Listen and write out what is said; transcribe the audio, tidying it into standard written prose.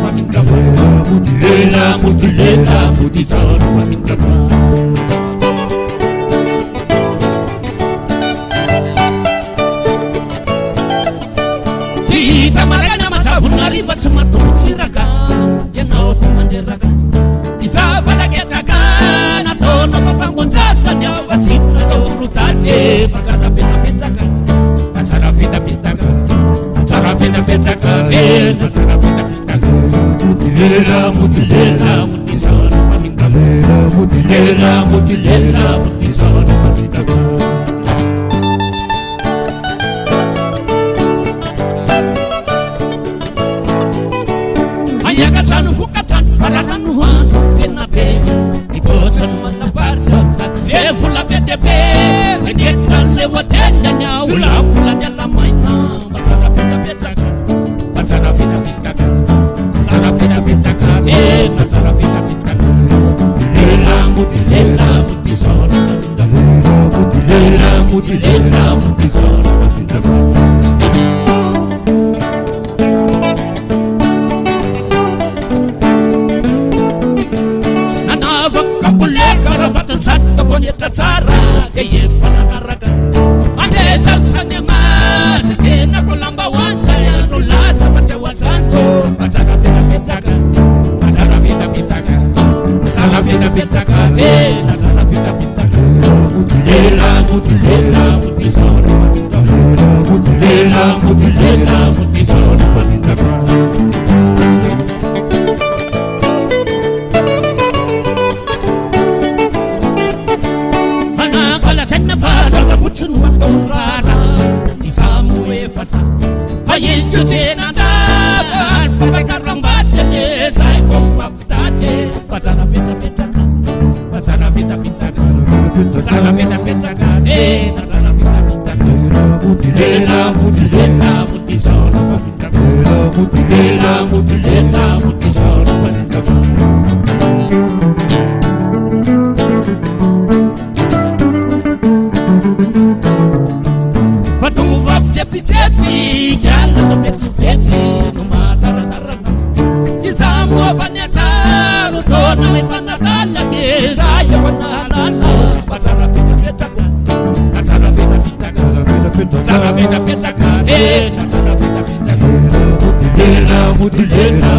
famindra Mutilena Mutisano famindra Sita maragana matavunari vatsamato siraka Yenao kumanderaka Isava lagetaka Natona mapangonzaza Nyawasina Torutate Pasara peta petaka Pasara peta petaka Pasara peta petaka Pasara peta petaka Mutilena Mutisano famindra Mutilena Mutisano famindra Yakatanu fukatan faranu han tena pe ikosan mataparta je fula pete pe menetan lewatenda nya ula fula dalla maina batara peta peta batara peta peta batara peta peta e batara peta peta mutilena mutisona mutilena mutisona Santa bonita sara que yefana naraka ande tasane mas que na kolamba wanda ya rolata batawasando bataka peta petaka bataka peta petaka bataka peta petaka bataka peta petaka mutilena mutisona mutilena mutisona Chunwa tonrara isamu efasa ayisku chenanda papa karambate de sai kompaptate pasara peta peta pasara peta peta pasara peta peta pasara peta peta mutilena mutisona mutilena mutisona Sepi jalan to feti no matara Izamu vaneta to na vanala ke saya vanala pasara peta peta pasara peta peta pasara peta peta pasara peta peta mutilena